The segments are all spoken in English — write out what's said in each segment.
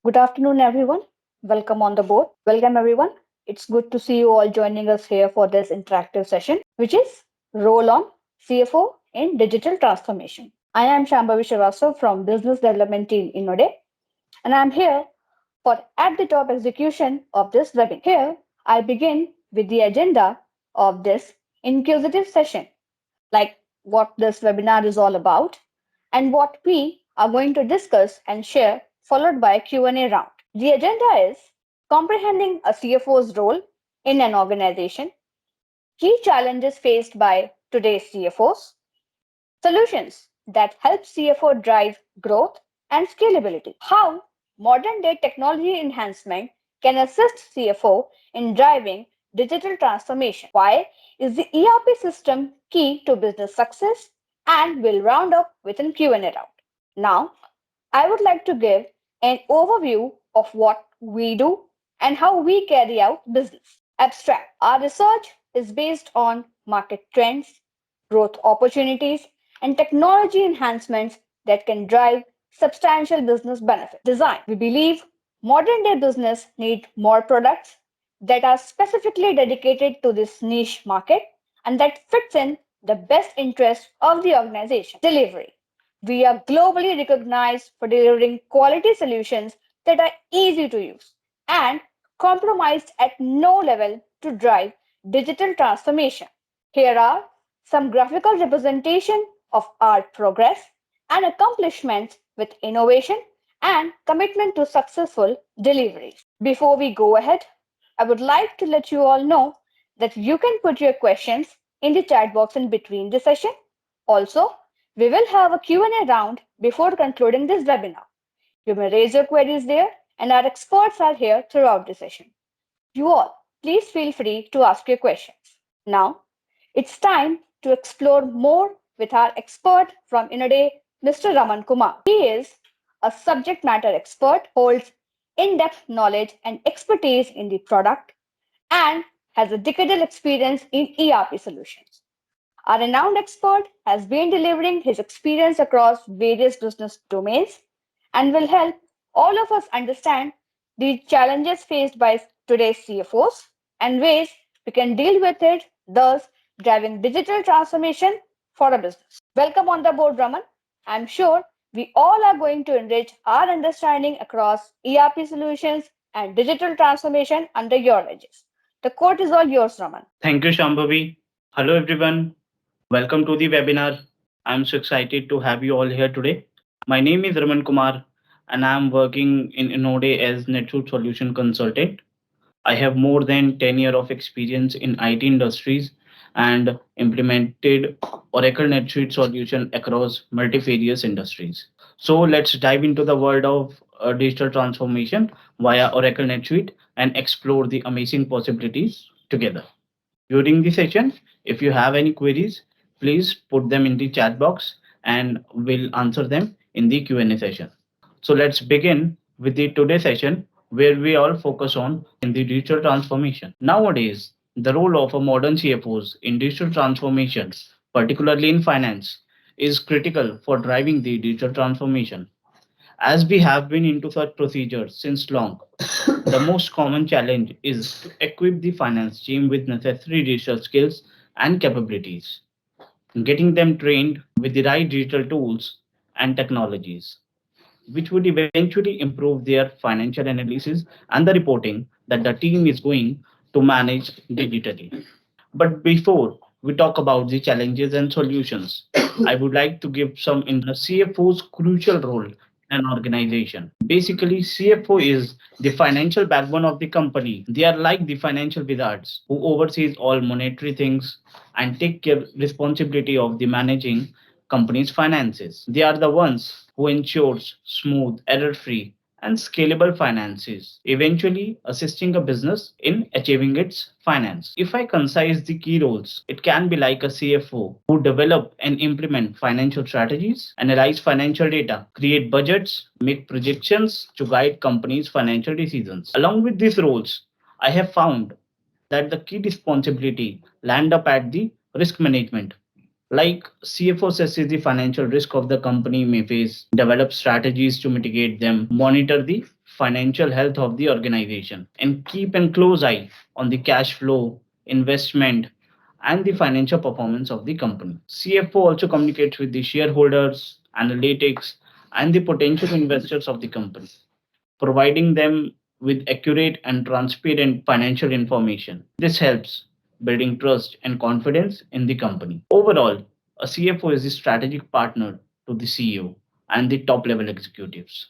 Good afternoon, everyone. Welcome on the board. Welcome, everyone. It's good to see you all joining us here for this interactive session, which is Role on CFO in Digital Transformation. I am Shambhavi Srivastava from Business Development Team inoday, and I'm here for at the top execution of this webinar. Here, I begin with the agenda of this inquisitive session, like what this webinar is all about and what we are going to discuss and share, followed by a Q&A round. The agenda is comprehending a CFO's role in an organization, key challenges faced by today's CFOs, solutions that help CFO drive growth and scalability, how modern day technology enhancement can assist CFO in driving digital transformation, why is the ERP system key to business success, and we'll round up with an Q&A round. Now, I would like to give an overview of what we do and how we carry out business. Abstract. Our research is based on market trends, growth opportunities, and technology enhancements that can drive substantial business benefit. Design. We believe modern day business need more products that are specifically dedicated to this niche market and that fits in the best interest of the organization. Delivery. We are globally recognized for delivering quality solutions that are easy to use and compromised at no level to drive digital transformation. Here are some graphical representation of our progress and accomplishments with innovation and commitment to successful deliveries. Before we go ahead, I would like to let you all know that you can put your questions in the chat box in between the session. Also, we will have a Q&A round before concluding this webinar. You may raise your queries there, and our experts are here throughout the session. You all, please feel free to ask your questions. Now, it's time to explore more with our expert from inoday, Mr. Raman Kumar. He is a subject matter expert, holds in depth knowledge and expertise in the product, and has a decadal experience in ERP solutions. Our renowned expert has been delivering his experience across various business domains and will help all of us understand the challenges faced by today's CFOs and ways we can deal with it, thus driving digital transformation for a business. Welcome on the board, Raman. I'm sure we all are going to enrich our understanding across ERP solutions and digital transformation under your edges. The court is all yours, Raman. Thank you, Shambhavi. Hello, everyone. Welcome to the webinar. I'm so excited to have you all here today. My name is Raman Kumar, and I'm working in inoday as NetSuite Solution Consultant. I have more than 10 years of experience in IT industries and implemented Oracle NetSuite solution across multifarious industries. So let's dive into the world of digital transformation via Oracle NetSuite and explore the amazing possibilities together. During the session, if you have any queries, please put them in the chat box and we'll answer them in the Q&A session. So let's begin with the today session where we all focus on in the digital transformation. Nowadays, the role of a modern CFOs in digital transformation, particularly in finance, is critical for driving the digital transformation. As we have been into such procedures since long, the most common challenge is to equip the finance team with necessary digital skills and capabilities, getting them trained with the right digital tools and technologies, which would eventually improve their financial analysis and the reporting that the team is going to manage digitally. But before we talk about the challenges and solutions, I would like to give some in the CFO's crucial role in an organization. Basically, CFO is the financial backbone of the company. They are like the financial wizards who oversees all monetary things and take care responsibility of the managing company's finances. They are the ones who ensures smooth, error-free and scalable finances, eventually assisting a business in achieving its finance. If I concise the key roles, it can be like a CFO who develop and implement financial strategies, analyze financial data, create budgets, make projections to guide companies' financial decisions. Along with these roles, I have found that the key responsibility land up at the risk management, like CFO assesses the financial risk of the company may face, develop strategies to mitigate them, monitor the financial health of the organization and keep a close eye on the cash flow, investment, and the financial performance of the company. CFO also communicates with the shareholders, analytics, and the potential investors of the company, providing them with accurate and transparent financial information. This helps building trust and confidence in the company. Overall, a CFO is a strategic partner to the CEO and the top level executives,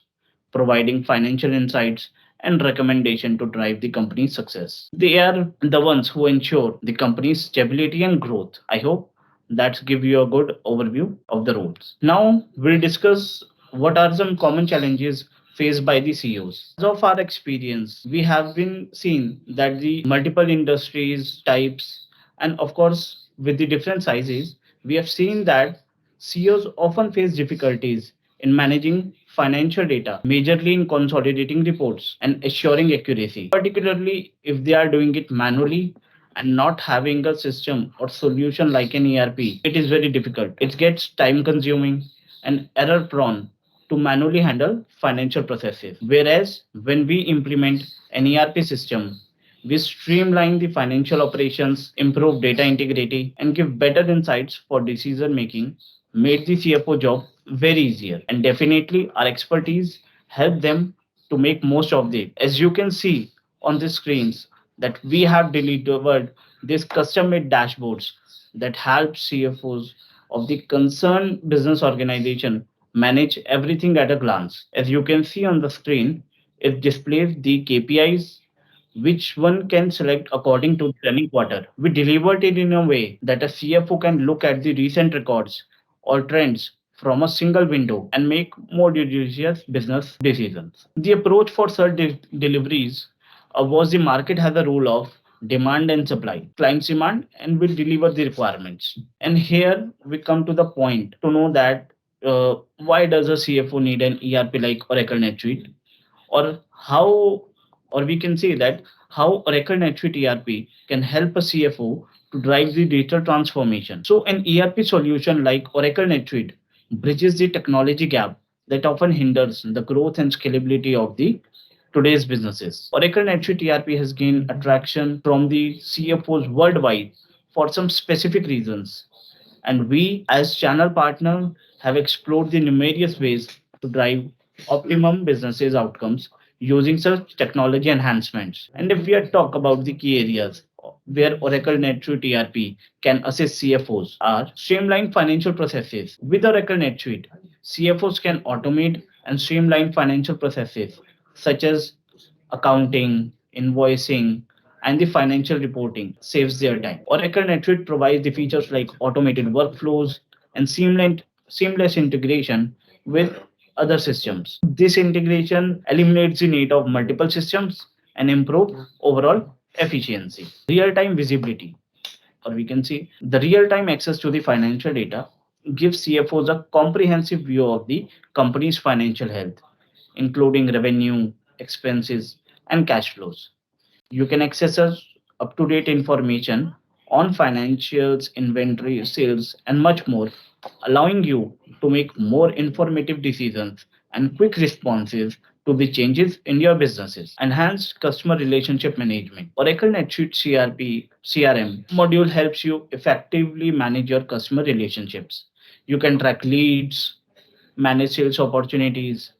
providing financial insights and recommendation to drive the company's success. They are the ones who ensure the company's stability and growth. I hope that's give you a good overview of the roles. Now we'll discuss what are some common challenges faced by the CEOs. As of our experience, we have been seeing that the multiple industries, types, and of course, with the different sizes, we have seen that CEOs often face difficulties in managing financial data, majorly in consolidating reports and assuring accuracy, particularly if they are doing it manually and not having a system or solution like an ERP. It is very difficult. It gets time consuming and error prone to manually handle financial processes. Whereas when we implement an ERP system, we streamline the financial operations, improve data integrity, and give better insights for decision making, made the CFO job very easier. And definitely our expertise help them to make most of it. As you can see on the screens that we have delivered these custom made dashboards that help CFOs of the concerned business organization manage everything at a glance. As you can see on the screen, it displays the KPIs which one can select according to the running quarter. We delivered it in a way that a CFO can look at the recent records or trends from a single window and make more judicious business decisions. The approach for such deliveries was the market has a rule of demand and supply. Clients demand and will deliver the requirements. And here we come to the point to know that why does a CFO need an ERP like Oracle NetSuite, or how, or we can say that how Oracle NetSuite ERP can help a CFO to drive the digital transformation. So an ERP solution like Oracle NetSuite bridges the technology gap that often hinders the growth and scalability of the today's businesses. Oracle NetSuite ERP has gained attraction from the CFOs worldwide for some specific reasons, and we as channel partner have explored the numerous ways to drive optimum businesses outcomes using such technology enhancements. And if we are talk about the key areas where Oracle NetSuite ERP can assist CFOs are streamline financial processes. With Oracle NetSuite, CFOs can automate and streamline financial processes such as accounting, invoicing, and the financial reporting saves their time. Oracle NetSuite provides the features like automated workflows and seamless integration with other systems. This integration eliminates the need of multiple systems and improve overall efficiency. Real-time visibility, or we can see the real-time access to the financial data, gives CFOs a comprehensive view of the company's financial health, including revenue, expenses, and cash flows. You can access us up-to-date information on financials, inventory, sales, and much more, allowing you to make more informative decisions and quick responses to the changes in your businesses. Enhanced customer relationship management. Oracle NetSuite CRM module helps you effectively manage your customer relationships. You can track leads, manage sales opportunities,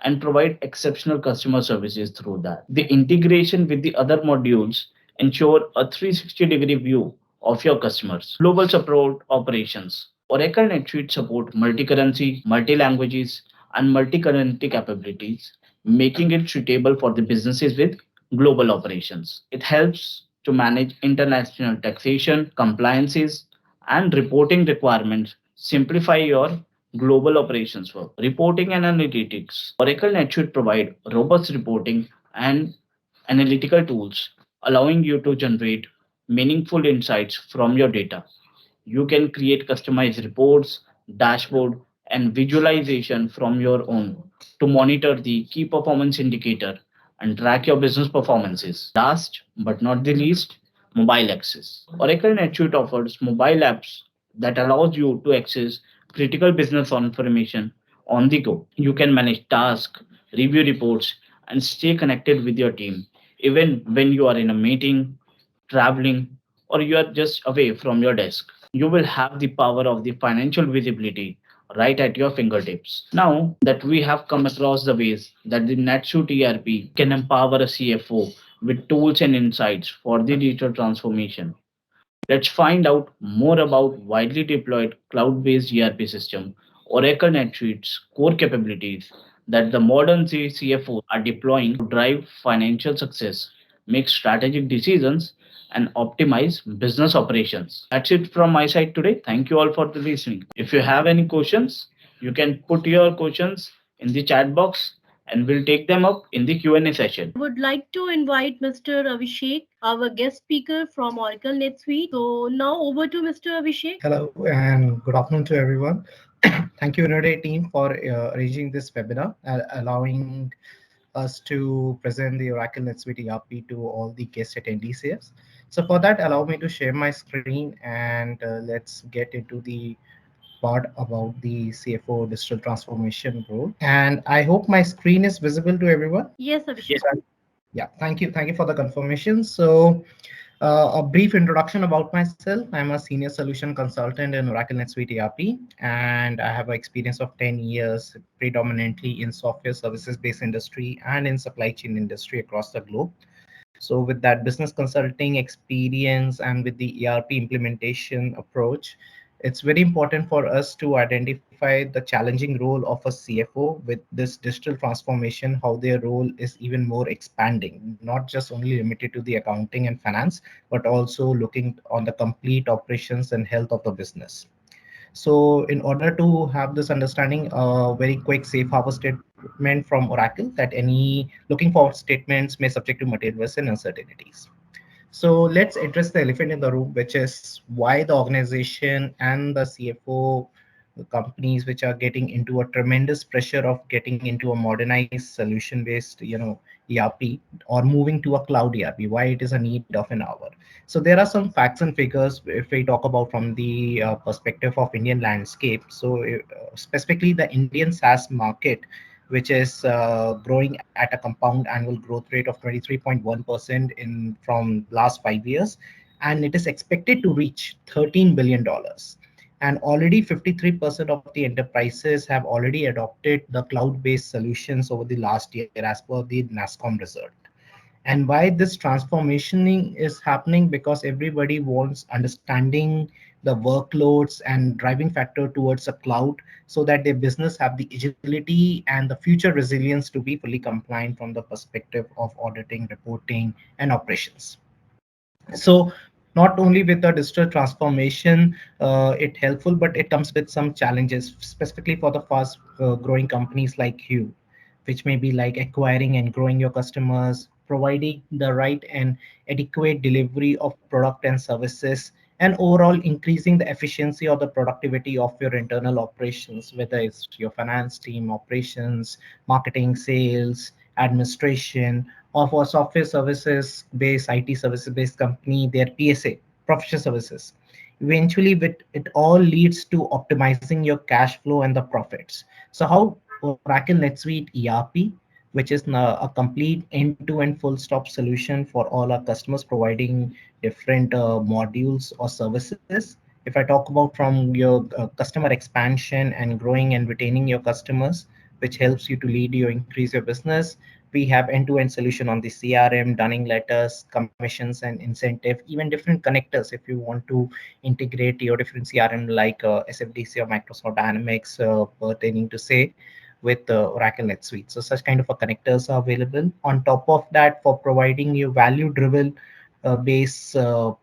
and provide exceptional customer services through that. The integration with the other modules ensure a 360-degree view of your customers. Global support operations. Oracle NetSuite support multi-currency, multi-languages, and multi-currency capabilities, making it suitable for the businesses with global operations. It helps to manage international taxation, compliances, and reporting requirements, simplify your global operations work. Reporting and analytics. Oracle NetSuite provide robust reporting and analytical tools, allowing you to generate meaningful insights from your data. You can create customized reports, dashboard, and visualization from your own to monitor the key performance indicator and track your business performances. Last but not the least, mobile access. Oracle NetSuite offers mobile apps that allows you to access critical business information on the go. You can manage tasks, review reports, and stay connected with your team, even when you are in a meeting, traveling, or you are just away from your desk. You will have the power of the financial visibility right at your fingertips. Now that we have come across the ways that the NetSuite ERP can empower a CFO with tools and insights for the digital transformation, let's find out more about widely deployed cloud-based ERP system, Oracle NetSuite's core capabilities that the modern CFOs are deploying to drive financial success, make strategic decisions, and optimize business operations. That's it from my side today. Thank you all for the listening. If you have any questions, you can put your questions in the chat box and we'll take them up in the Q&A session. Would like to invite Mr. Abhishek, our guest speaker from Oracle NetSuite. So now over to Mr. Abhishek. Hello and good afternoon to everyone. Thank you, inoday team, for arranging this webinar, allowing us to present the Oracle NetSuite ERP to all the guest attendees here. So for that, allow me to share my screen and let's get into the part about the CFO digital transformation role. And I hope my screen is visible to everyone. Yes, Abhishek. Yeah, thank you. Thank you for the confirmation. So a brief introduction about myself. I'm a senior solution consultant in Oracle NetSuite ERP, and I have an experience of 10 years, predominantly in software services-based industry and in supply chain industry across the globe. So with that business consulting experience and with the ERP implementation approach, it's very important for us to identify the challenging role of a CFO with this digital transformation, how their role is even more expanding, not just only limited to the accounting and finance, but also looking on the complete operations and health of the business. So in order to have this understanding, a very quick safe harbor statement from Oracle that any looking forward statements may subject to material risks and uncertainties. So let's address the elephant in the room, which is why the organization and the CFO companies which are getting into a tremendous pressure of getting into a modernized solution-based, ERP or moving to a cloud ERP, why it is a need of an hour. So there are some facts and figures if we talk about from the perspective of Indian landscape. So specifically the Indian SaaS market, which is growing at a compound annual growth rate of 23.1% in from last 5 years, and it is expected to reach $13 billion. And already 53% of the enterprises have already adopted the cloud-based solutions over the last year, as per the NASSCOM result. And why this transformation is happening, because everybody wants understanding the workloads and driving factor towards a cloud, so that their business have the agility and the future resilience to be fully compliant from the perspective of auditing, reporting, and operations. So not only with the digital transformation it helpful, but it comes with some challenges, specifically for the fast growing companies like you, which may be like acquiring and growing your customers, providing the right and adequate delivery of product and services, and overall increasing the efficiency or the productivity of your internal operations, whether it's your finance team, operations, marketing, sales, administration, or for software services based, IT services based company, their PSA, professional services. Eventually, with it all leads to optimizing your cash flow and the profits. So how Oracle NetSuite ERP, which is now a complete end-to-end full-stop solution for all our customers, providing different modules or services. If I talk about from your customer expansion and growing and retaining your customers, which helps you to lead you increase your business, we have end-to-end solution on the CRM, dunning letters, commissions, and incentive, even different connectors if you want to integrate your different CRM like SFDC or Microsoft Dynamics pertaining to say with Oracle NetSuite. So such kind of a connectors are available. On top of that, for providing you value-driven base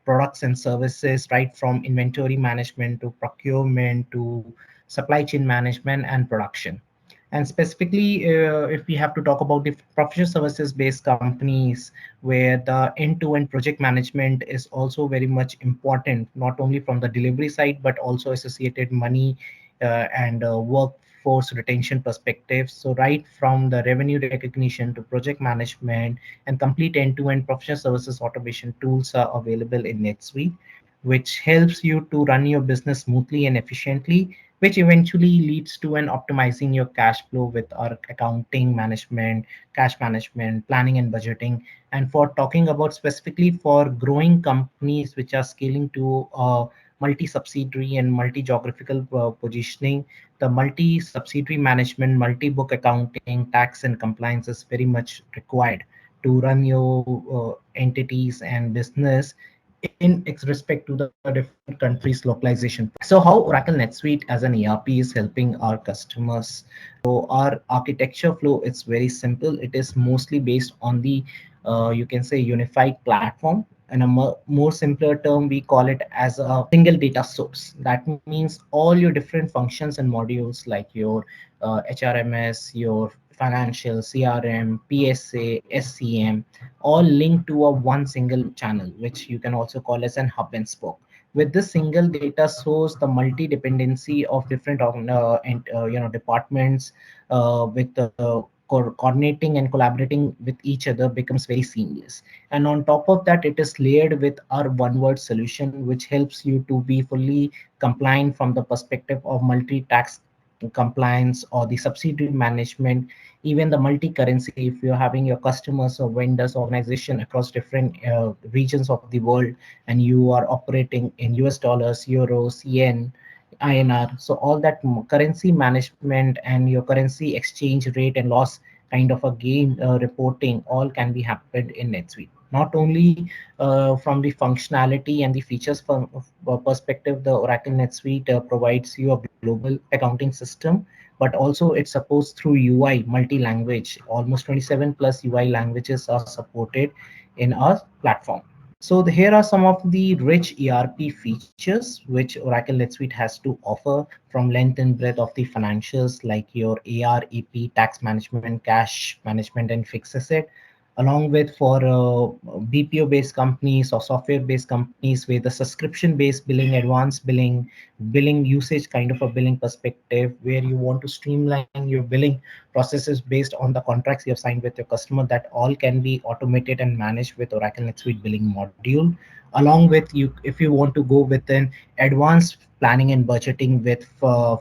products and services, right from inventory management to procurement to supply chain management and production. And specifically, if we have to talk about the professional services based companies, where the end-to-end project management is also very much important, not only from the delivery side, but also associated money and workforce retention perspective. So right from the revenue recognition to project management and complete end-to-end professional services automation tools are available in NetSuite, which helps you to run your business smoothly and efficiently which eventually leads to an optimizing your cash flow with our accounting management, cash management, planning and budgeting. And for talking about specifically for growing companies which are scaling to multi-subsidiary and multi-geographical positioning, the multi-subsidiary management, multi-book accounting, tax and compliance is very much required to run your entities and business in respect to the different countries localization. So how Oracle NetSuite as an ERP is helping our customers. So our architecture flow is very simple. It is mostly based on the you can say unified platform. In a more simpler term, we call it as a single data source. That means all your different functions and modules like your HRMS, your financial, CRM, PSA, SCM, all linked to a one single channel, which you can also call as an hub and spoke. With this single data source, the multi-dependency of different departments with coordinating and collaborating with each other becomes very seamless. And on top of that, it is layered with our one word solution, which helps you to be fully compliant from the perspective of multi-tax compliance or the subsidiary management, even the multi-currency. If you're having your customers or vendors organization across different regions of the world, and you are operating in US dollars, euros, yen, INR. So all that currency management and your currency exchange rate and loss kind of a gain reporting all can be happened in NetSuite. Not only from the functionality and the features from perspective, the Oracle NetSuite provides you a global accounting system, but also it supports through UI multi-language. Almost 27 plus UI languages are supported in our platform. So here are some of the rich ERP features which Oracle NetSuite has to offer, from length and breadth of the financials like your AR, AP, tax management, cash management, and fixed asset, along with for BPO based companies or software based companies with the subscription based billing, advanced billing, billing usage kind of a billing perspective, where you want to streamline your billing processes based on the contracts you have signed with your customer. That all can be automated and managed with Oracle NetSuite billing module. Along with you, if you want to go with an advanced planning and budgeting with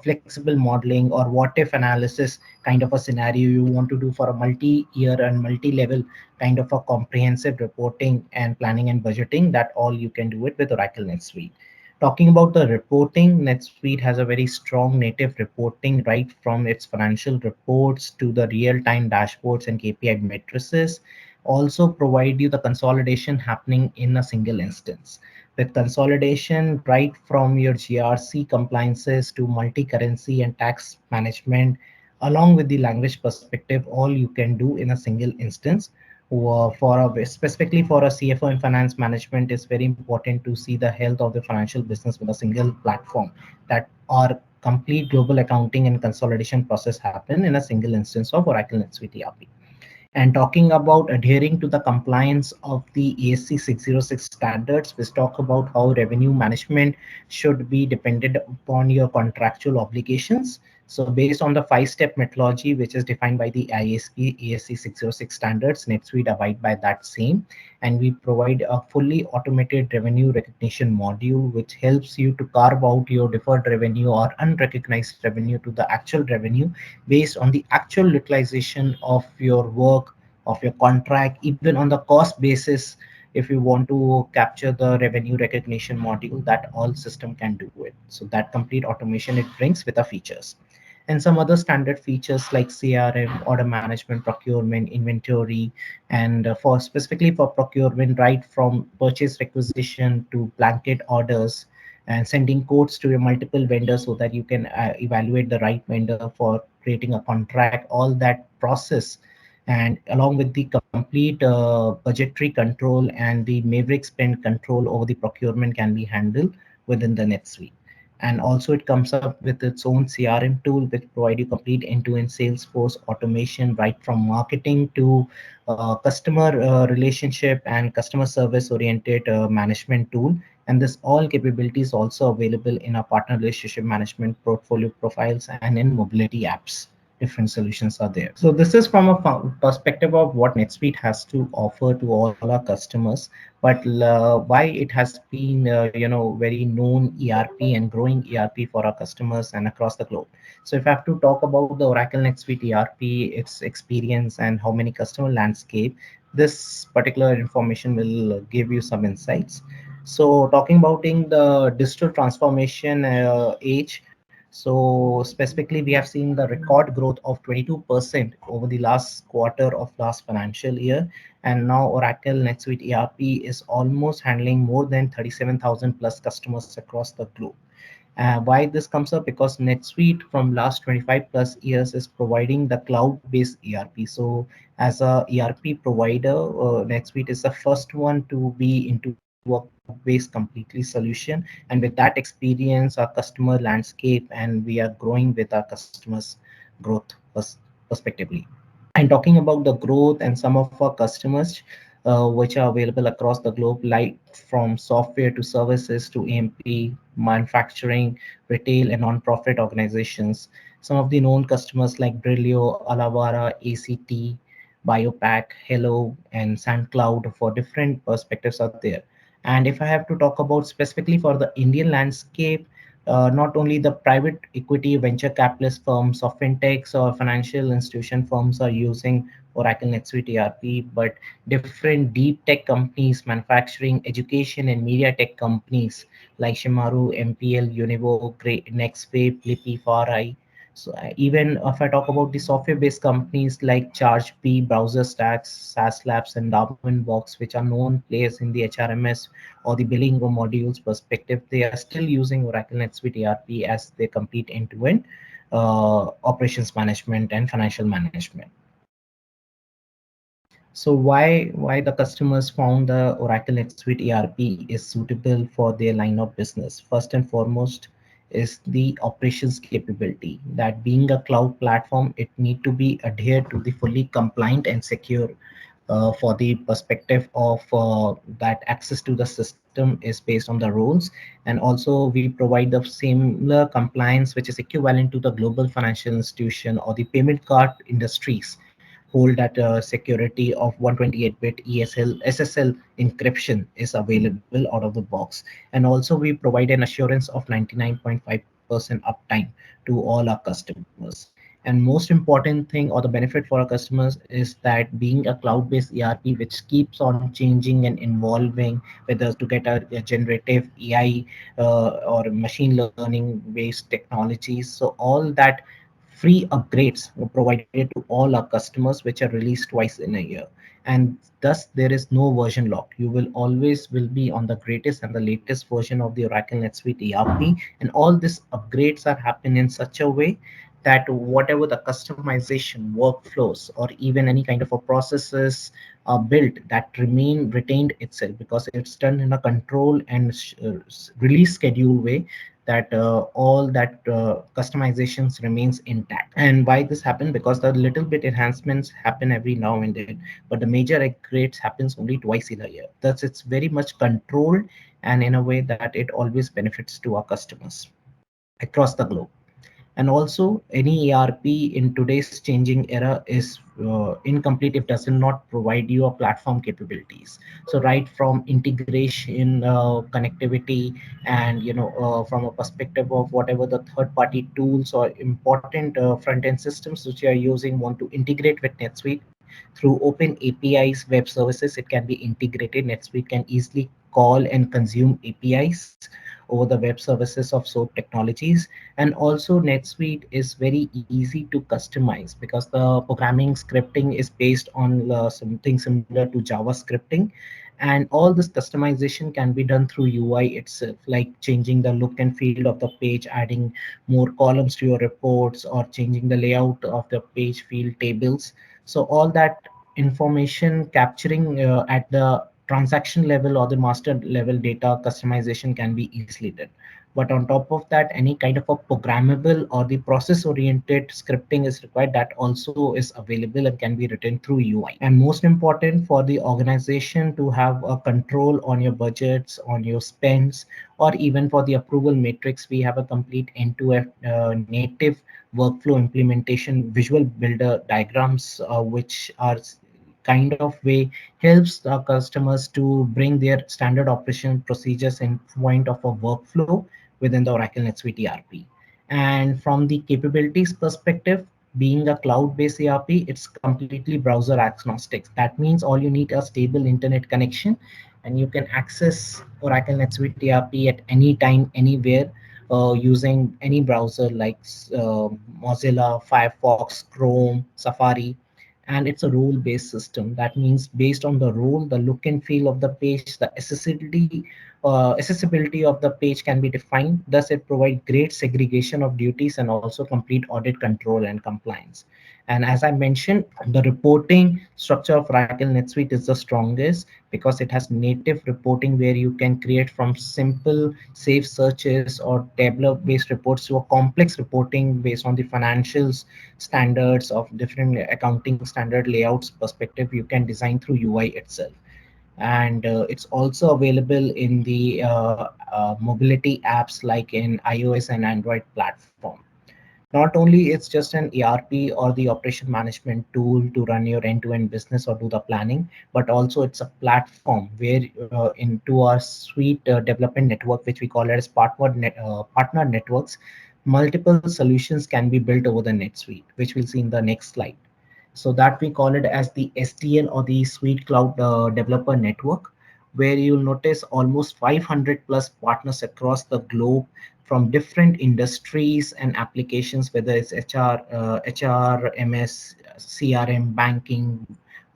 flexible modeling or what if analysis kind of a scenario you want to do for a multi-year and multi-level kind of a comprehensive reporting and planning and budgeting, that all you can do it with Oracle NetSuite. Talking about the reporting, NetSuite has a very strong native reporting right from its financial reports to the real-time dashboards and KPI matrices. Also provide you the consolidation happening in a single instance. With consolidation right from your GRC compliances to multi-currency and tax management, along with the language perspective, all you can do in a single instance. Specifically for a CFO and finance management, it's very important to see the health of the financial business with a single platform, that our complete global accounting and consolidation process happen in a single instance of Oracle NetSuite ERP. And talking about adhering to the compliance of the ASC 606 standards, which talk about how revenue management should be dependent upon your contractual obligations. So based on the five-step methodology, which is defined by the ISP ASC 606 standards, NetSuite abide by that same. And we provide a fully automated revenue recognition module, which helps you to carve out your deferred revenue or unrecognized revenue to the actual revenue based on the actual utilization of your work, of your contract, even on the cost basis. If you want to capture the revenue recognition module, that all system can do it. So that complete automation it brings with the features. And some other standard features like CRM, order management, procurement, inventory, and for specifically for procurement, right from purchase requisition to blanket orders, and sending quotes to your multiple vendors so that you can evaluate the right vendor for creating a contract, all that process. And along with the complete budgetary control and the maverick spend control over the procurement can be handled within the NetSuite. And also it comes up with its own CRM tool, which provide you complete end-to-end Salesforce automation, right from marketing to customer relationship and customer service oriented management tool. And this all capabilities also available in our partner relationship management, portfolio profiles, and in mobility apps. different solutions are there. So this is from a perspective of what NetSuite has to offer to all our customers. But why it has been very known ERP and growing ERP for our customers and across the globe. So if I have to talk about the Oracle NetSuite ERP, its experience and how many customer landscape, this particular information will give you some insights. So talking about in the digital transformation age, so specifically, we have seen the record growth of 22% over the last quarter of last financial year. And now Oracle NetSuite ERP is almost handling more than 37,000 plus customers across the globe. Why this comes up? Because NetSuite from last 25 plus years is providing the cloud-based ERP. So as a ERP provider, NetSuite is the first one to be into a cloud-based completely solution. And with that experience, our customer landscape, and we are growing with our customers' growth perspectively. And talking about the growth and some of our customers which are available across the globe, like from software to services to AMP, manufacturing, retail, and non-profit organizations. Some of the known customers like Brilio, Alavara, ACT, Biopack, Hello, and SandCloud for different perspectives are there. And if I have to talk about specifically for the Indian landscape, not only the private equity venture capitalist firms or fintechs or financial institution firms are using Oracle NetSuite ERP, but different deep tech companies, manufacturing, education, and media tech companies like Shimaru, MPL, Univo, Nextwave, Lippy, Farai. So even if I talk about the software-based companies like ChargeBee, Browser Stacks, SaaS Labs, and Darwinbox, which are known players in the HRMS or the billing or modules perspective, they are still using Oracle NetSuite ERP as they complete end-to-end operations management and financial management. So why the customers found the Oracle NetSuite ERP is suitable for their line of business? First and foremost is the operations capability. That being a cloud platform, it need to be adhered to the fully compliant and secure. For the perspective of that access to the system is based on the rules, and also we provide the similar compliance which is equivalent to the global financial institution or the payment card industries hold that security of 128-bit ESL SSL encryption is available out of the box. And also we provide an assurance of 99.5% uptime to all our customers. And most important thing or the benefit for our customers is that being a cloud-based ERP which keeps on changing and evolving, whether to get a generative AI or machine learning based technologies. So all that free upgrades were provided to all our customers, which are released twice in a year. And thus there is no version lock. You will always will be on the greatest and the latest version of the Oracle NetSuite ERP. And all these upgrades are happening in such a way that whatever the customization workflows or even any kind of a processes are built, that remain retained itself, because it's done in a control and release schedule way, that all that customizations remains intact. And why this happen? Because the little bit enhancements happen every now and then, but the major upgrades happens only twice in a year. Thus it's very much controlled and in a way that it always benefits to our customers across the globe. And also any ERP in today's changing era is incomplete if does not provide you a platform capabilities. So right from integration, connectivity, and from a perspective of whatever the third party tools or important front end systems which you are using want to integrate with NetSuite through open APIs, web services, it can be integrated. NetSuite can easily call and consume APIs over the web services of SOAP technologies. And also NetSuite is very easy to customize because the programming scripting is based on something similar to Java scripting. And all this customization can be done through UI itself, like changing the look and feel of the page, adding more columns to your reports, or changing the layout of the page field tables. So all that information capturing at the transaction level or the master level data customization can be easily done. But on top of that, any kind of a programmable or the process oriented scripting is required, that also is available and can be written through UI. And most important, for the organization to have a control on your budgets, on your spends, or even for the approval matrix, we have a complete end-to-end native workflow implementation visual builder diagrams, which are kind of way helps the customers to bring their standard operation procedures in point of a workflow within the Oracle NetSuite ERP. And from the capabilities perspective, being a cloud-based ERP, it's completely browser agnostic. That means all you need a stable internet connection, and you can access Oracle NetSuite ERP at any time, anywhere, using any browser like Mozilla, Firefox, Chrome, Safari. And it's a role-based system. That means based on the role, the look and feel of the page, the accessibility of the page can be defined. Thus, it provides great segregation of duties and also complete audit control and compliance. And as I mentioned, the reporting structure of Oracle NetSuite is the strongest because it has native reporting where you can create from simple safe searches or tabular-based reports to a complex reporting based on the financials standards of different accounting standard layouts perspective. You can design through UI itself. And it's also available in the mobility apps like in iOS and Android platform. Not only it's just an ERP or the operation management tool to run your end-to-end business or do the planning, but also it's a platform where into our suite development network, which we call it as partner networks, multiple solutions can be built over the NetSuite, which we'll see in the next slide. So that we call it as the SDN or the Suite Cloud Developer Network, where you'll notice almost 500 plus partners across the globe from different industries and applications, whether it's HR, MS, CRM, banking,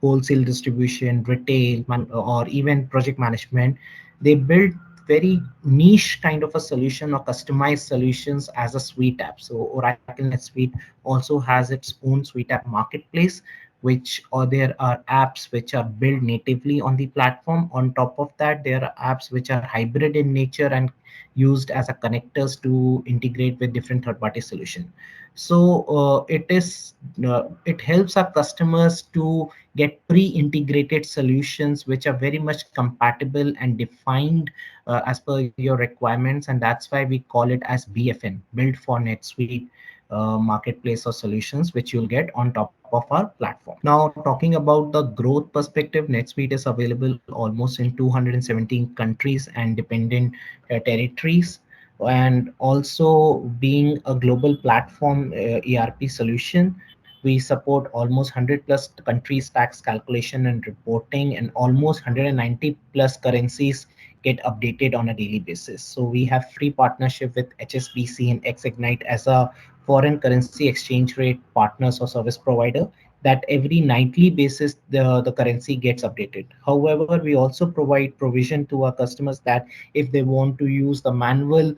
wholesale distribution, retail, or even project management. They build very niche kind of a solution or customized solutions as a suite app. So Oracle NetSuite also has its own suite app marketplace, which or there are apps which are built natively on the platform. On top of that, there are apps which are hybrid in nature and used as a connectors to integrate with different third-party solution. So it helps our customers to get pre-integrated solutions which are very much compatible and defined as per your requirements, and that's why we call it as BFN, built for NetSuite marketplace or solutions, which you'll get on top of our platform. Now, talking about the growth perspective, NetSuite is available almost in 217 countries and dependent territories. And also being a global platform ERP solution, we support almost 100 plus countries tax calculation and reporting, and almost 190 plus currencies get updated on a daily basis. So we have free partnership with HSBC and Xignite as a foreign currency exchange rate partners or service provider, that every nightly basis the currency gets updated. However, we also provide provision to our customers that if they want to use the manual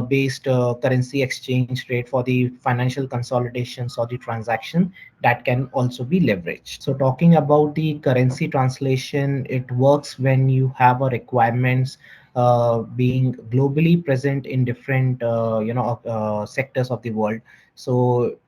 based currency exchange rate for the financial consolidations or the transaction, that can also be leveraged. So talking about the currency translation, it works when you have a requirements being globally present in different sectors of the world. So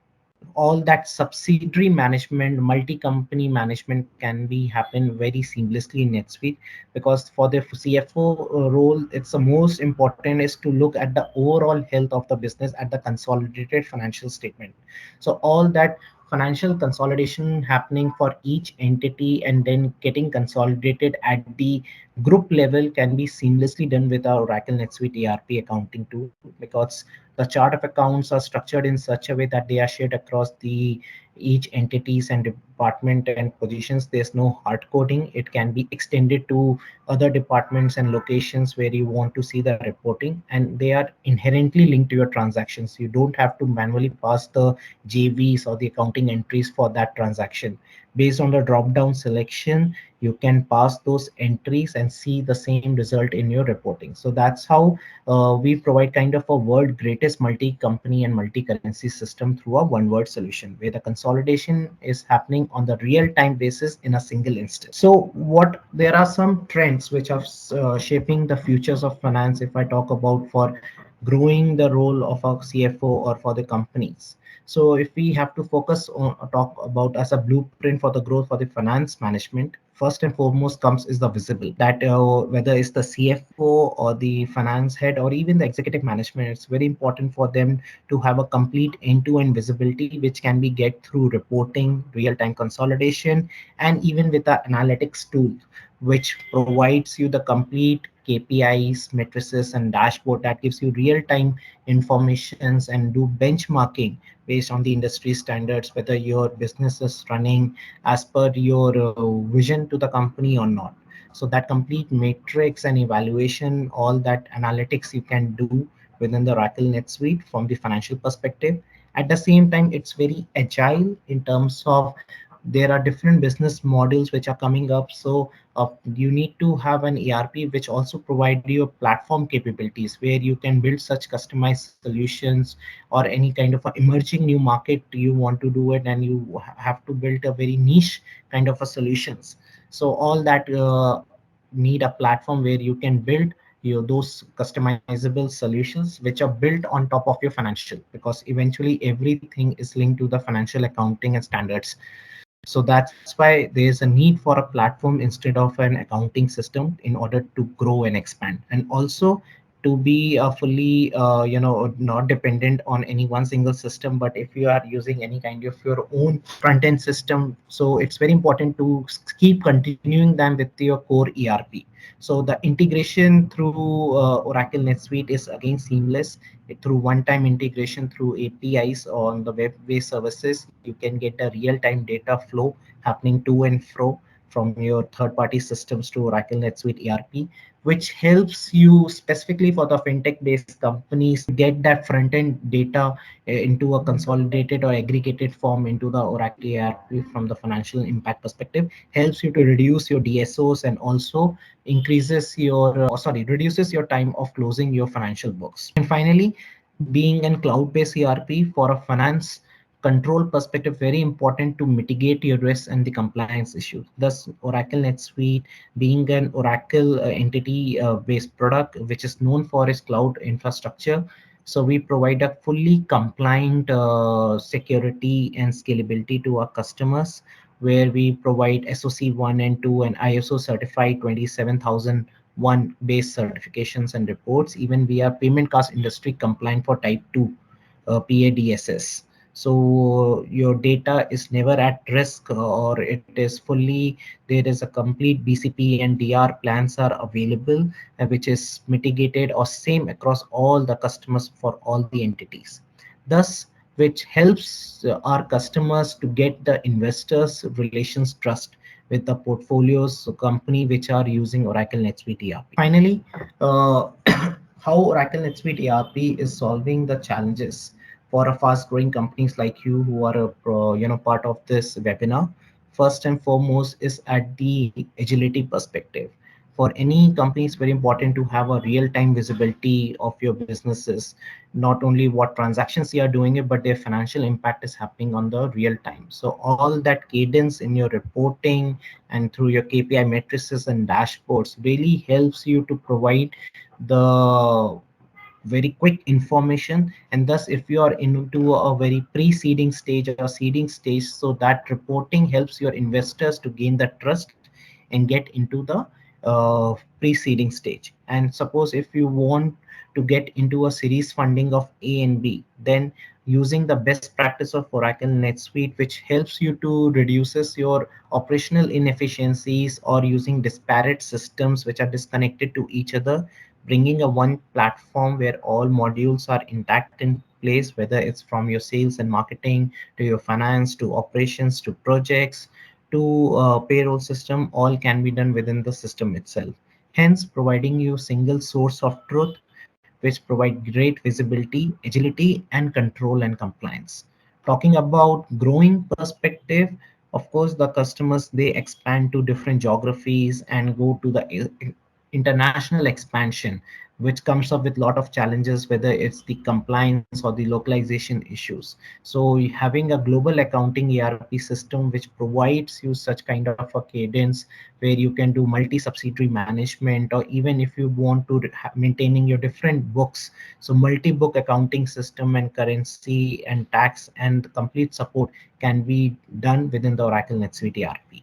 all that subsidiary management, multi-company management can be happen very seamlessly in NetSuite, because for the CFO role, it's the most important is to look at the overall health of the business at the consolidated financial statement. So all that financial consolidation happening for each entity and then getting consolidated at the group level can be seamlessly done with our Oracle NetSuite ERP accounting tool, because the chart of accounts are structured in such a way that they are shared across the each entities and department and positions. There's no hard coding. It can be extended to other departments and locations where you want to see the reporting, and they are inherently linked to your transactions. You don't have to manually pass the JVs or the accounting entries for that transaction. Based on the drop down selection, you can pass those entries and see the same result in your reporting. So that's how we provide kind of a world greatest multi company and multi currency system through a one word solution where the consolidation is happening on the real time basis in a single instance. So what there are some trends which are shaping the futures of finance, if I talk about for growing the role of a CFO or for the companies. So if we have to focus on talk about as a blueprint for the growth for the finance management, first and foremost comes is the visible that whether it's the CFO or the finance head or even the executive management, it's very important for them to have a complete end-to-end visibility, which can be get through reporting, real-time consolidation, and even with the analytics tool, which provides you the complete KPIs, matrices, and dashboard that gives you real-time informations and do benchmarking based on the industry standards, whether your business is running as per your vision to the company or not. So that complete matrix and evaluation, all that analytics you can do within the Oracle NetSuite from the financial perspective. At the same time, it's very agile in terms of there are different business models which are coming up. So you need to have an ERP which also provide you platform capabilities where you can build such customized solutions or any kind of a emerging new market you want to do it, and you have to build a very niche kind of a solutions. So all that need a platform where you can build those customizable solutions which are built on top of your financial, because eventually everything is linked to the financial accounting and standards. So that's why there's a need for a platform instead of an accounting system in order to grow and expand, and also to be fully not dependent on any one single system. But if you are using any kind of your own front end system, so it's very important to keep continuing them with your core ERP. So the integration through Oracle NetSuite is again seamless. Through one-time integration through APIs on the web-based services, you can get a real-time data flow happening to and fro from your third-party systems to Oracle NetSuite ERP, which helps you specifically for the fintech-based companies to get that front-end data into a consolidated or aggregated form into the Oracle ERP from the financial impact perspective. Helps you to reduce your DSOs and also increases your reduces your time of closing your financial books. And finally, being a cloud-based ERP for a finance control perspective, very important to mitigate your risks and the compliance issues. Thus, Oracle NetSuite being an Oracle entity based product, which is known for its cloud infrastructure. So we provide a fully compliant security and scalability to our customers, where we provide SOC 1 and 2 and ISO certified 27001 based certifications and reports. Even we are payment card industry compliant for type 2 PADSS. So your data is never at risk, or it is fully, there is a complete BCP and DR plans are available, which is mitigated or same across all the customers for all the entities. Thus, which helps our customers to get the investors relations trust with the portfolios company which are using Oracle NetSuite ERP. Finally, how Oracle NetSuite ERP is solving the challenges for a fast growing companies like you who are a part of this webinar. First and foremost is at the agility perspective. For any company, it's very important to have a real time visibility of your businesses, not only what transactions you are doing it, but their financial impact is happening on the real time. So all that cadence in your reporting and through your KPI matrices and dashboards really helps you to provide the very quick information. And thus if you are into a very preceding stage or seeding stage, so that reporting helps your investors to gain the trust and get into the preceding stage. And suppose if you want to get into a series funding of A and B, then using the best practice of Oracle NetSuite, which helps you to reduces your operational inefficiencies, or using disparate systems which are disconnected to each other, bringing a one platform where all modules are intact in place, whether it's from your sales and marketing to your finance to operations to projects to payroll system, all can be done within the system itself, hence providing you single source of truth which provide great visibility, agility, and control and compliance. Talking about growing perspective, Of course, the customers, they expand to different geographies and go to the international expansion, which comes up with a lot of challenges, whether it's the compliance or the localization issues. So having a global accounting ERP system which provides you such kind of a cadence where you can do multi-subsidiary management, or even if you want to maintaining your different books, so multi-book accounting system and currency and tax and complete support can be done within the Oracle NetSuite ERP.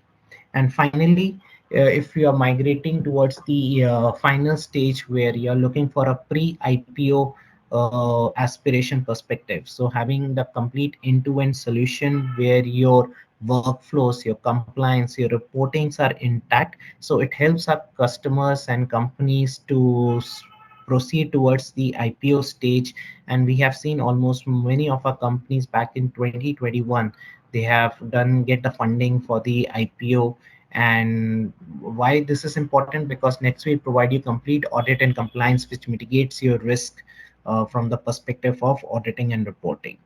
And finally, if you are migrating towards the final stage where you're looking for a pre-IPO aspiration perspective, so having the complete end-to-end solution where your workflows, your compliance, your reportings are intact, so it helps our customers and companies to proceed towards the IPO stage. And we have seen almost many of our companies back in 2021, they have done get the funding for the IPO. And why this is important, because NetSuite provide you complete audit and compliance, which mitigates your risk from the perspective of auditing and reporting.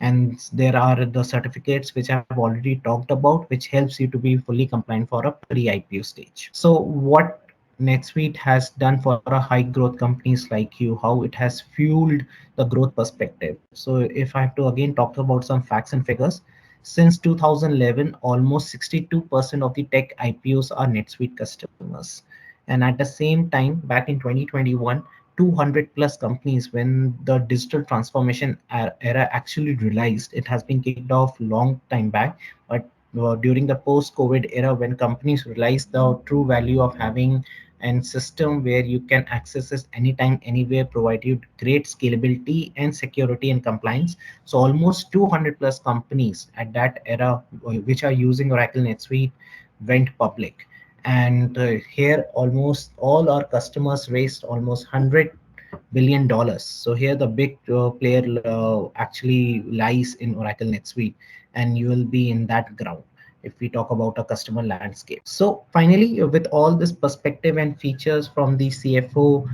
And there are the certificates which I've already talked about, which helps you to be fully compliant for a pre-IPO stage. So what NetSuite has done for a high growth companies like you, how it has fueled the growth perspective. So if I have to again talk about some facts and figures, since 2011, almost 62% of the tech IPOs are NetSuite customers. And at the same time, back in 2021, 200 plus companies, when the digital transformation era actually realized, it has been kicked off long time back. But during the post-COVID era, when companies realized the true value of having and system where you can access this anytime, anywhere, provide you great scalability and security and compliance. So almost 200 plus companies at that era, which are using Oracle NetSuite, went public. And here almost all our customers raised almost $100 billion. So here the big player actually lies in Oracle NetSuite, and you will be in that ground if we talk about a customer landscape. So finally, with all this perspective and features from the CFO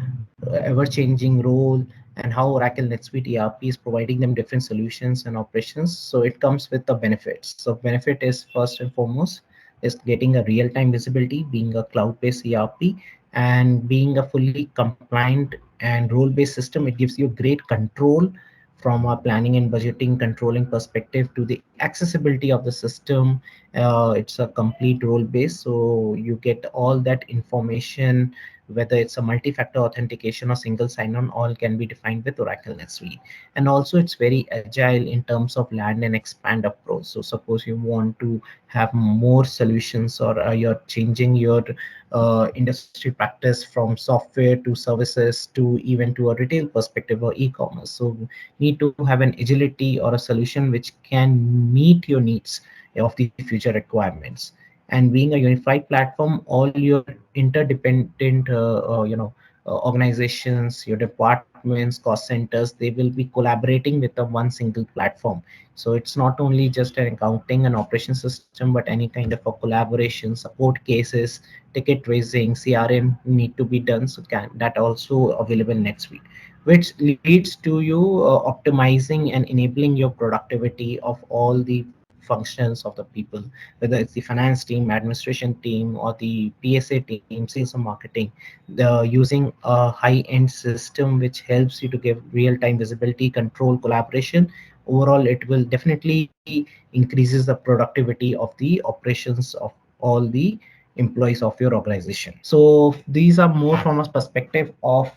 ever-changing role, and how Oracle NetSuite ERP is providing them different solutions and operations, so it comes with the benefits. So benefit is first and foremost is getting a real-time visibility, being a cloud-based ERP, and being a fully compliant and role-based system. It gives you great control from a planning and budgeting controlling perspective to the accessibility of the system. It's a complete role based, so you get all that information, whether it's a multi-factor authentication or single sign-on, all can be defined with Oracle NetSuite. And also it's very agile in terms of land and expand approach. So suppose you want to have more solutions, or you're changing your industry practice from software to services to even to a retail perspective or e-commerce. So need to have an agility or a solution which can meet your needs of the future requirements. And being a unified platform, all your interdependent organizations, your departments, cost centers, they will be collaborating with a one single platform. So it's not only just an accounting and operation system, but any kind of a collaboration, support cases, ticket raising, CRM need to be done. So can that also available next week, which leads to you optimizing and enabling your productivity of all the functions of the people, whether it's the finance team, administration team, or the PSA team, sales and marketing. The using a high-end system which helps you to give real-time visibility, control, collaboration. Overall, it will definitely increases the productivity of the operations of all the employees of your organization. So these are more from a perspective of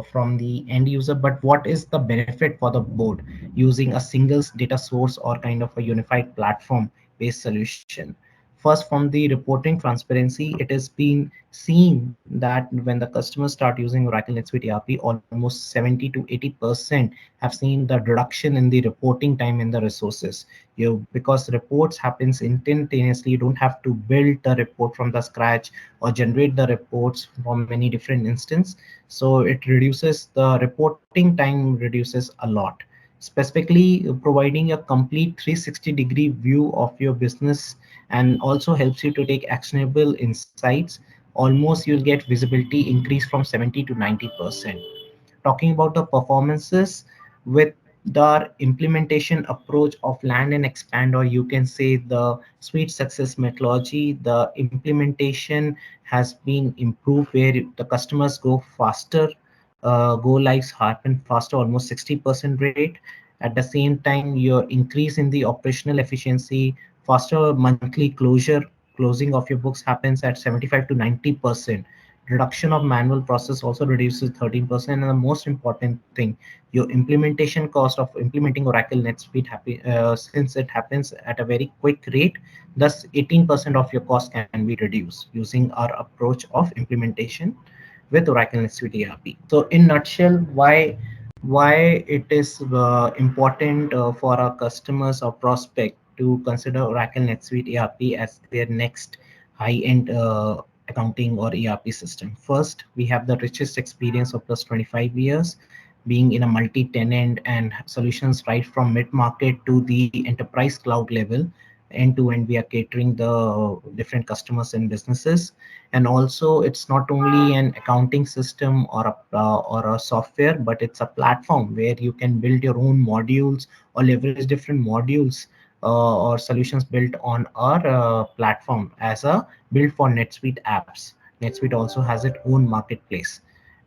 from the end user. But what is the benefit for the board using a single data source or kind of a unified platform based solution? First, from the reporting transparency, it has been seen that when the customers start using Oracle NetSuite ERP, almost 70 to 80% have seen the reduction in the reporting time and the resources. You, because reports happens instantaneously, you don't have to build the report from the scratch or generate the reports from many different instances. So it reduces the reporting time, reduces a lot, specifically providing a complete 360-degree view of your business, and also helps you to take actionable insights. Almost you'll get visibility increase from 70 to 90%. Talking about the performances with the implementation approach of land and expand, or you can say the sweet success methodology, the implementation has been improved where the customers go faster, go lives happen faster, almost 60% rate. At the same time, your increase in the operational efficiency, faster monthly closing of your books happens at 75 to 90%. Reduction of manual process also reduces 13%. And the most important thing, your implementation cost of implementing Oracle NetSuite since it happens at a very quick rate, thus 18% of your cost can be reduced using our approach of implementation with Oracle NetSuite ERP. So in nutshell, why it is important for our customers or prospect to consider Oracle NetSuite ERP as their next high-end accounting or ERP system. First, we have the richest experience of plus 25 years being in a multi-tenant and solutions right from mid-market to the enterprise cloud level. End to end, we are catering the different customers and businesses. And also, it's not only an accounting system or a software, but it's a platform where you can build your own modules or leverage different modules or solutions built on our platform as a build for NetSuite apps. NetSuite also has its own marketplace,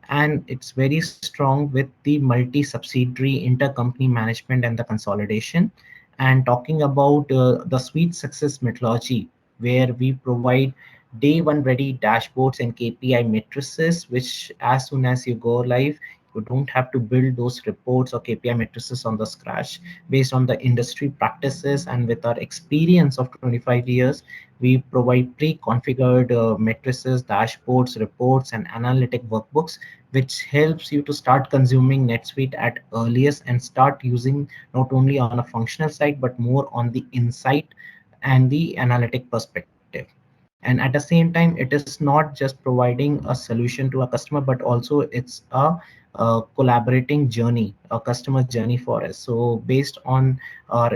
and it's very strong with the multi-subsidiary intercompany management and the consolidation. And talking about the suite success methodology, where we provide day one ready dashboards and KPI matrices, which as soon as you go live, you don't have to build those reports or KPI matrices on the scratch. Based on the industry practices and with our experience of 25 years, we provide pre-configured matrices, dashboards, reports, and analytic workbooks, which helps you to start consuming NetSuite at earliest and start using not only on a functional side, but more on the insight and the analytic perspective. And at the same time, it is not just providing a solution to a customer, but also it's a collaborating journey, a customer journey for us. So based on our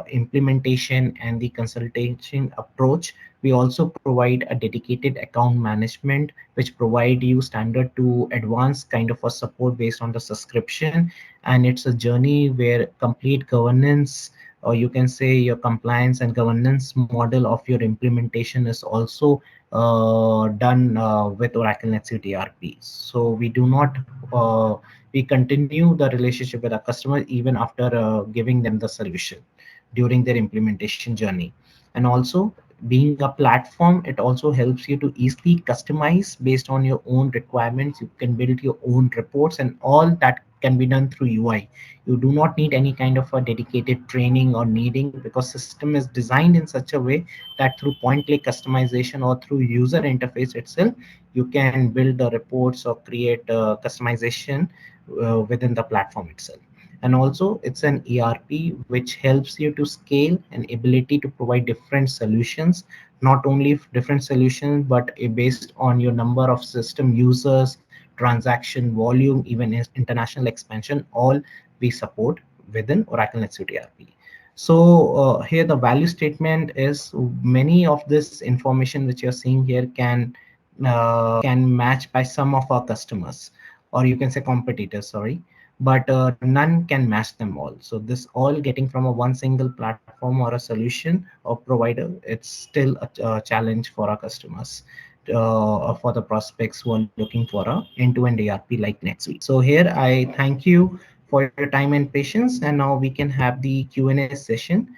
implementation and the consultation approach, we also provide a dedicated account management, which provide you standard to advanced kind of a support based on the subscription. And it's a journey where complete governance, or you can say your compliance and governance model of your implementation, is also done with Oracle NetSuite ERP. So we do not we continue the relationship with our customer even after giving them the solution during their implementation journey. And also, being a platform, it also helps you to easily customize based on your own requirements. You can build your own reports, and all that can be done through UI. You do not need any kind of a dedicated training or needing, because system is designed in such a way that through point click customization or through user interface itself, you can build the reports or create customization within the platform itself. And also, it's an ERP which helps you to scale and ability to provide different solutions, not only different solutions, but based on your number of system users, transaction volume, even international expansion, all we support within Oracle NetSuite ERP. So here the value statement is, many of this information which you're seeing here can match by some of our customers, or you can say competitors, sorry, but none can match them all. So this all getting from a one single platform or a solution or provider, it's still a challenge for our customers, for the prospects who are looking for a end-to-end ERP like NetSuite. So here I thank you for your time and patience, and now we can have the Q&A session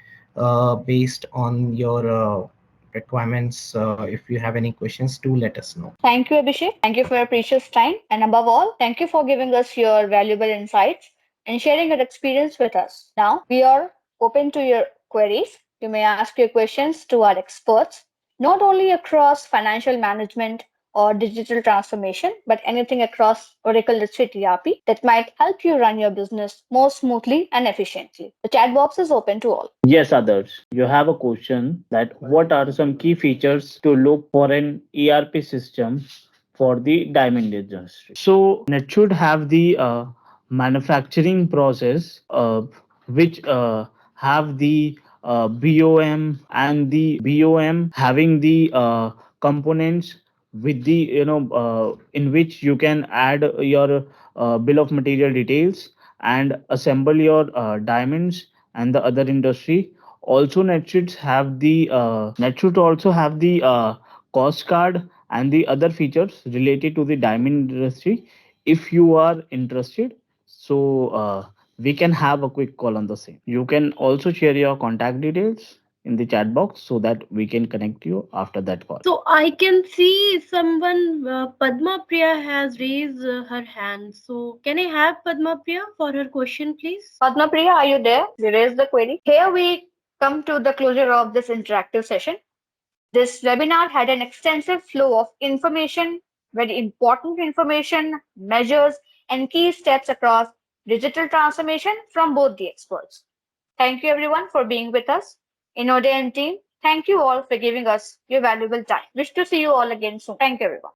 based on your requirements. If you have any questions, do let us know. Thank you, Abhishek. Thank you for your precious time. And above all, thank you for giving us your valuable insights and sharing your experience with us. Now, we are open to your queries. You may ask your questions to our experts, not only across financial management or digital transformation, but anything across Oracle NetSuite ERP that might help you run your business more smoothly and efficiently. The chat box is open to all. Yes, others. You have a question that what are some key features to look for an ERP system for the diamond industry? So it should have the manufacturing process, which have the BOM, and the BOM having the components with the in which you can add your bill of material details, and assemble your diamonds and the other industry. Also, NetSuite also have the cost card and the other features related to the diamond industry. If you are interested, so we can have a quick call on the same. You can also share your contact details in the chat box so that we can connect you after that call. So I can see someone, Padma Priya has raised her hand. So can I have Padma Priya for her question, please? Padma Priya, are you there? You raised the query. Here we come to the closure of this interactive session. This webinar had an extensive flow of information, very important information, measures, and key steps across digital transformation from both the experts. Thank you everyone for being with us. Inoday and team, thank you all for giving us your valuable time. Wish to see you all again soon. Thank you everyone.